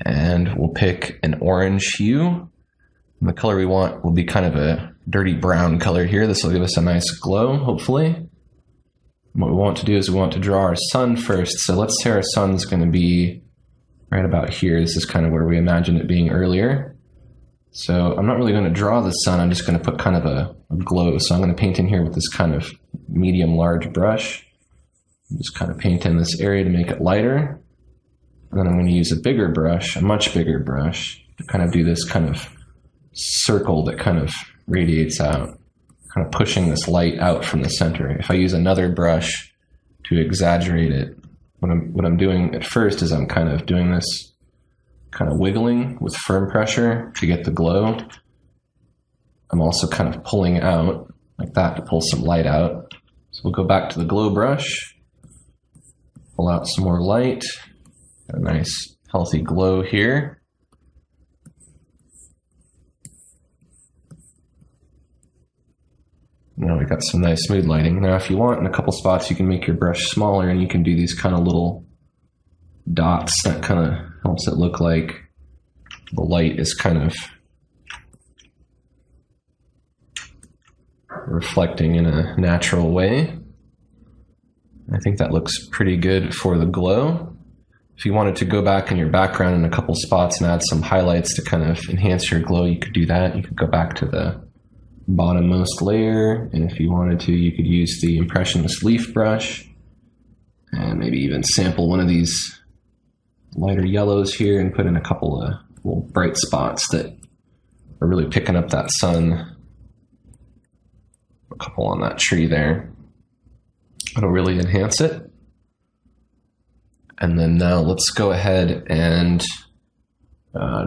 and we'll pick an orange hue. And the color we want will be kind of a dirty brown color here. This will give us a nice glow, hopefully. And what we want to do is we want to draw our sun first. So let's say our sun's going to be right about here. This is kind of where we imagined it being earlier. So I'm not really going to draw the sun, I'm just going to put kind of a glow. So I'm going to paint in here with this kind of medium large brush. Just kind of paint in this area to make it lighter. And then I'm going to use a bigger brush, a much bigger brush, to kind of do this kind of circle that kind of radiates out, kind of pushing this light out from the center. If I use another brush to exaggerate it, what I'm doing at first is I'm kind of doing this kind of wiggling with firm pressure to get the glow. I'm also kind of pulling out like that to pull some light out. So we'll go back to the glow brush, pull out some more light, a nice healthy glow here. Now we got some nice smooth lighting. Now if you want, in a couple spots, you can make your brush smaller and you can do these kind of little dots. That kind of helps it look like the light is kind of reflecting in a natural way. I think that looks pretty good for the glow. If you wanted to go back in your background in a couple spots and add some highlights to kind of enhance your glow, you could do that. You could go back to the bottommost layer, and if you wanted to, you could use the Impressionist leaf brush and maybe even sample one of these lighter yellows here and put in a couple of little bright spots that are really picking up that sun. A couple on that tree there. It'll really enhance it. And then now let's go ahead and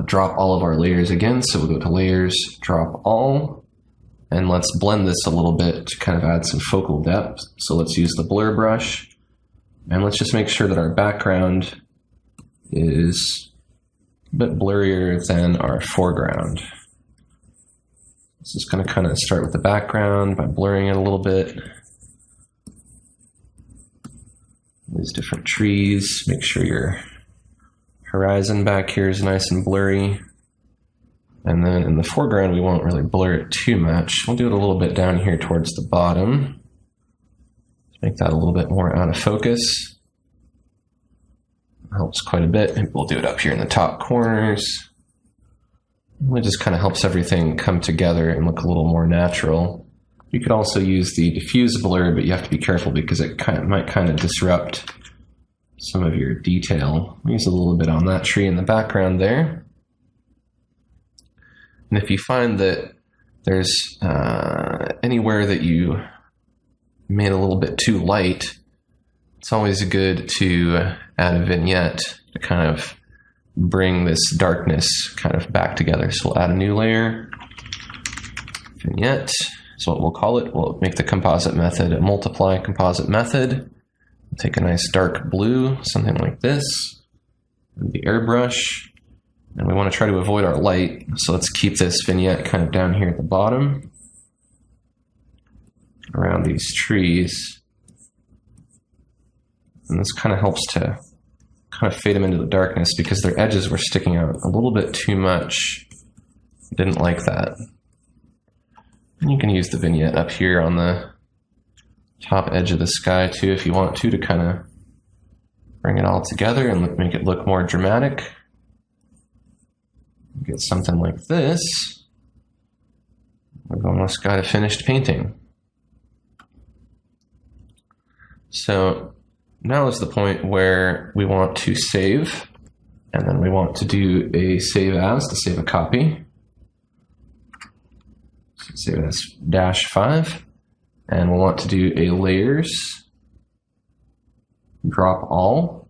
drop all of our layers again. So we'll go to layers, drop all. And let's blend this a little bit to kind of add some focal depth. So let's use the blur brush. And let's just make sure that our background is a bit blurrier than our foreground. So just going to kind of start with the background by blurring it a little bit. These different trees. Make sure your horizon back here is nice and blurry. And then in the foreground, we won't really blur it too much. We'll do it a little bit down here towards the bottom. Make that a little bit more out of focus. Helps quite a bit. Maybe we'll do it up here in the top corners. It just kind of helps everything come together and look a little more natural. You could also use the diffuse blur, but you have to be careful because it might kind of disrupt some of your detail. Use a little bit on that tree in the background there. And if you find that there's anywhere that you made a little bit too light, it's always good to add a vignette to kind of bring this darkness kind of back together. So we'll add a new layer. Vignette is what we'll call it. We'll make the composite method a multiply composite method. Take a nice dark blue, something like this, and the airbrush. And we want to try to avoid our light, so let's keep this vignette kind of down here at the bottom, around these trees. And this kind of helps to kind of fade them into the darkness because their edges were sticking out a little bit too much. Didn't like that. And you can use the vignette up here on the top edge of the sky too if you want to kind of bring it all together and make it look more dramatic. Get something like this. We've almost got a finished painting. So now is the point where we want to save, and then we want to do a save as to save a copy. So save it as -5, and we'll want to do a layers, drop all,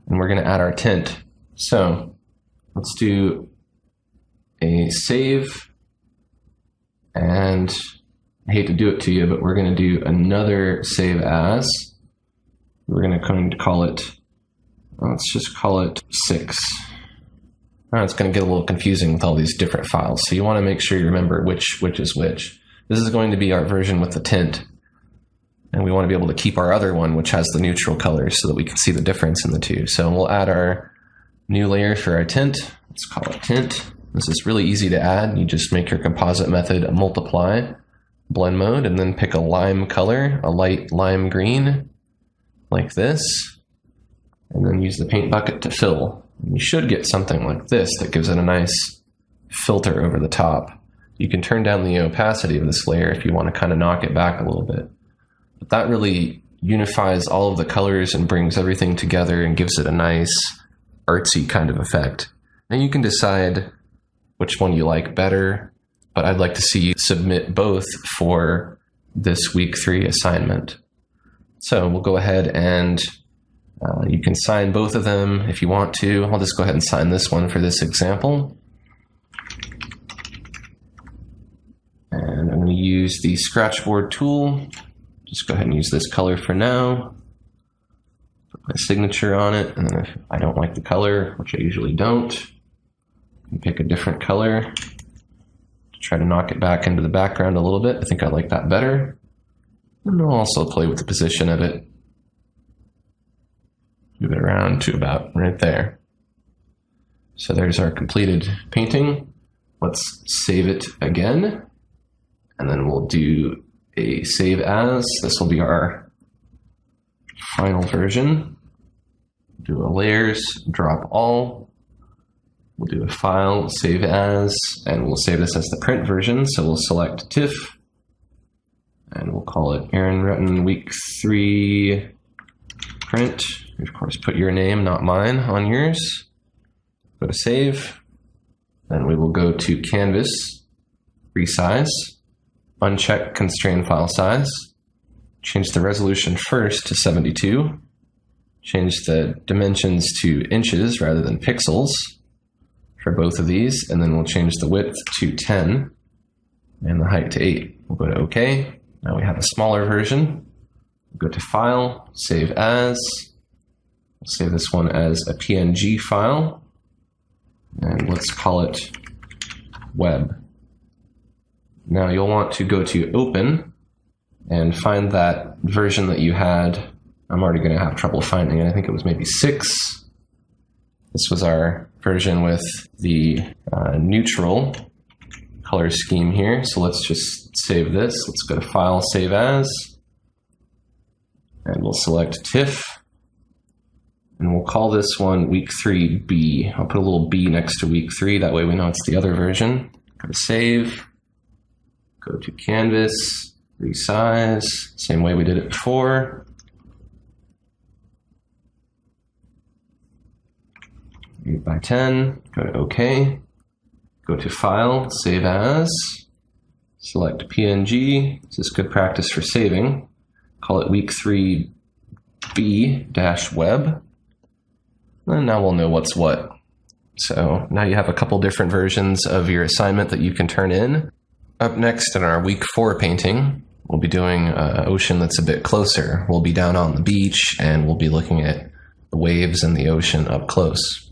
and we're going to add our tint. So let's do a save, and I hate to do it to you, but we're going to do another save as. We're going to call it, let's just call it 6. It's going to get a little confusing with all these different files, so you want to make sure you remember which is which. This is going to be our version with the tint, and we want to be able to keep our other one, which has the neutral colors, so that we can see the difference in the two. So we'll add our new layer for our tint. Let's call it tint. This is really easy to add. You just make your composite method a multiply, blend mode, and then pick a lime color, a light lime green, like this, and then use the paint bucket to fill. And you should get something like this that gives it a nice filter over the top. You can turn down the opacity of this layer if you want to kind of knock it back a little bit. But that really unifies all of the colors and brings everything together and gives it a nice artsy kind of effect. And you can decide which one you like better, but I'd like to see you submit both for this week 3 assignment. So we'll go ahead and You can sign both of them if you want to. I'll just go ahead and sign this one for this example. And I'm going to use the scratchboard tool. Just go ahead and use this color for now. Put my signature on it, and then if I don't like the color, which I usually don't, I can pick a different color to try to knock it back into the background a little bit. I think I like that better. And I'll also play with the position of it. Move it around to about right there. So there's our completed painting. Let's save it again. And then we'll do a save as. This will be our final version. Do a layers, drop all. We'll do a file, save as, and we'll save this as the print version. So we'll select TIFF, and we'll call it Aaron Rutten Week 3 Print. Of course, put your name, not mine, on yours. Go to save. Then we will go to Canvas, resize, uncheck constrain file size, change the resolution first to 72, change the dimensions to inches rather than pixels for both of these, and then we'll change the width to 10 and the height to 8. We'll go to OK. Now we have a smaller version. We'll go to File, Save As. We'll save this one as a PNG file, and let's call it Web. Now you'll want to go to Open and find that version that you had. I'm already going to have trouble finding it. I think it was maybe 6. This was our version with the neutral color scheme here. So let's just save this. Let's go to File, Save As, and we'll select TIFF. And we'll call this one Week 3B. I'll put a little B next to Week 3. That way we know it's the other version. Go to Save. Go to Canvas. Resize. Same way we did it before. 8 by 10. Go to OK. Go to File. Save As. Select PNG. This is good practice for saving. Call it Week 3B-Web. And now we'll know what's what. So now you have a couple different versions of your assignment that you can turn in. Up next in our Week 4 painting, we'll be doing an ocean that's a bit closer. We'll be down on the beach and we'll be looking at the waves and the ocean up close.